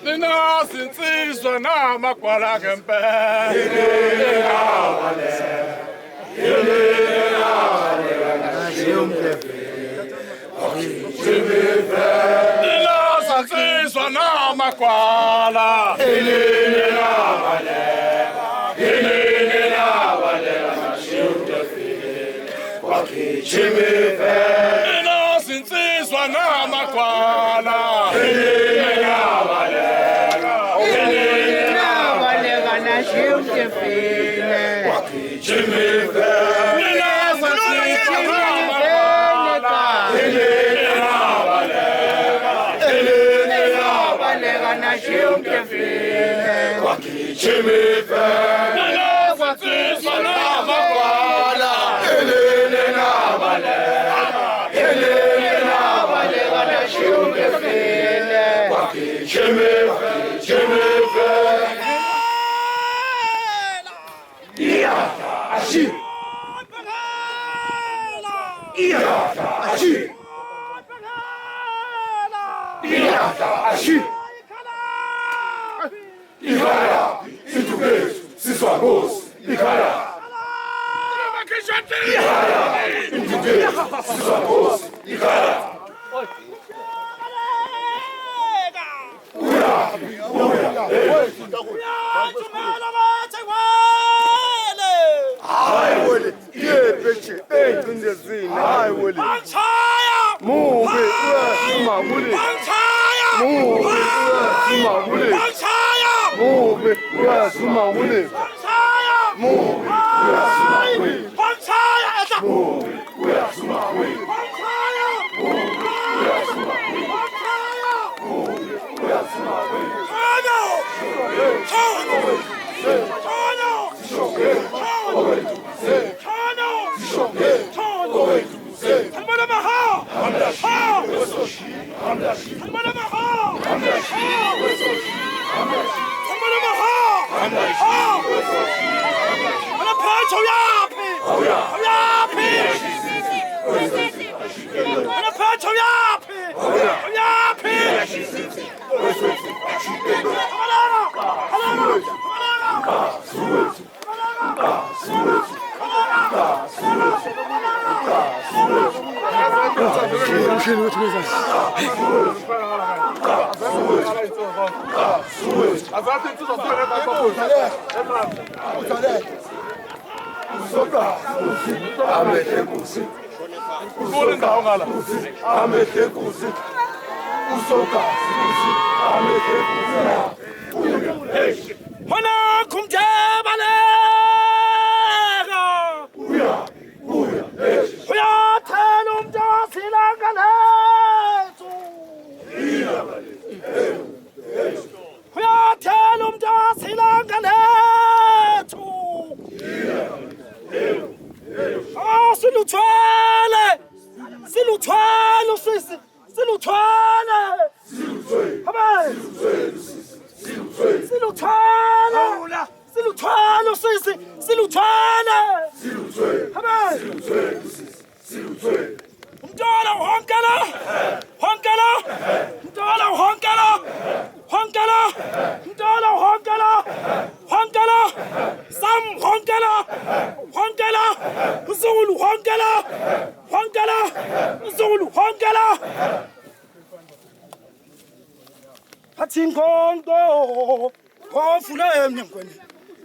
Nina sinsizwa na makwala kempe. Nina sinsizwa na makwala. Nina sinsizwa na makwala.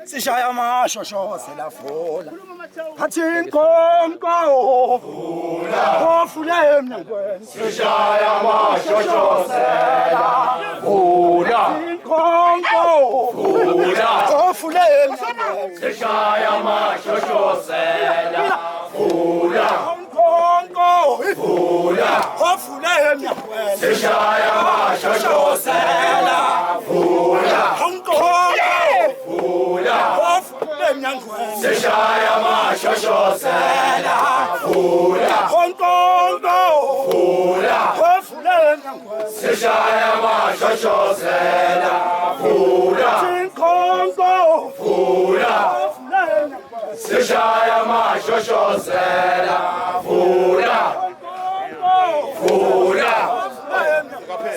Sishaya amashosho selafula Hathi inkonko ofule emnyangweni Sishaya amashosho selafula inkonko ofule emnyangweni Sishaya amashosho selafula inkonko ofule emnyangweni Sishaya amashosho selafula Sishaya amashosho selafula Sishaya amashosho selafula Sishaya amashosho selafula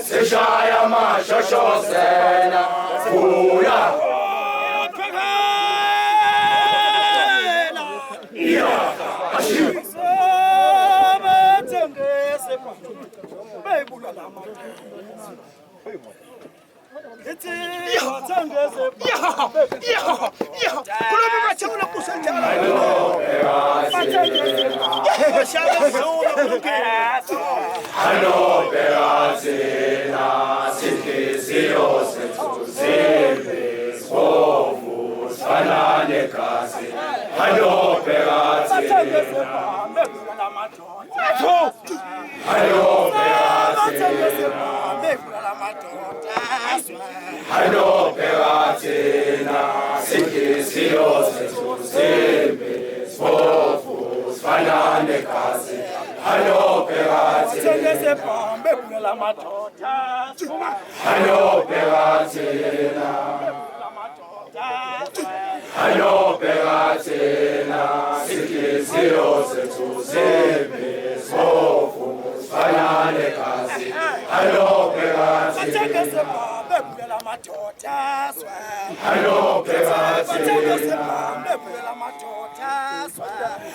Sishaya sayamashoshoshela vuya Anobhekathina sinhliziyo zethu zimbi sibovu sifana negazi Anobhekathina sinhliziyo zethu zimbi sibovu sifana negazi Anobhekathina sinhliziyo zethu zimbi sibovu sifana negazi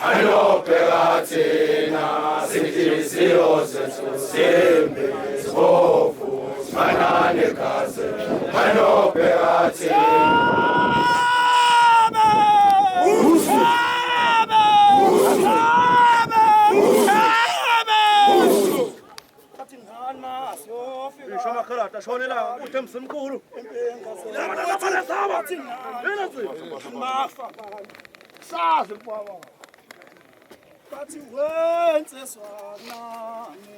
Anobhekathina sinhliziyo zethu zimbi sibovu sifana negazi Bathi wenze swanane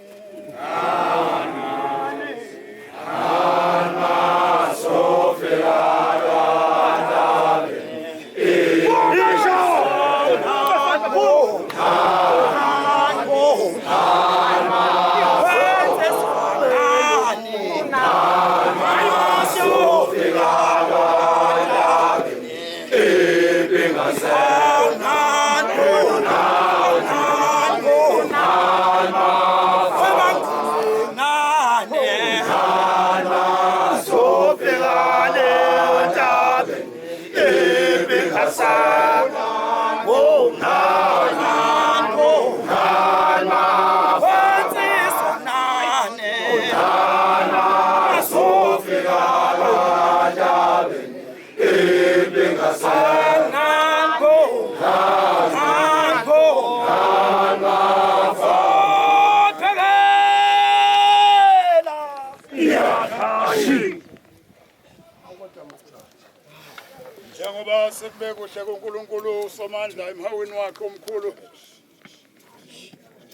Njengoba sekube kuhle kuNkulunkulu uSomandla emhaweni wakhe omkhulu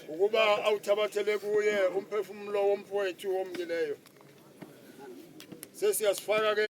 ukuba awuthabathele kuye umphefumulo womfowethu omkileyo sesiyasifaka ke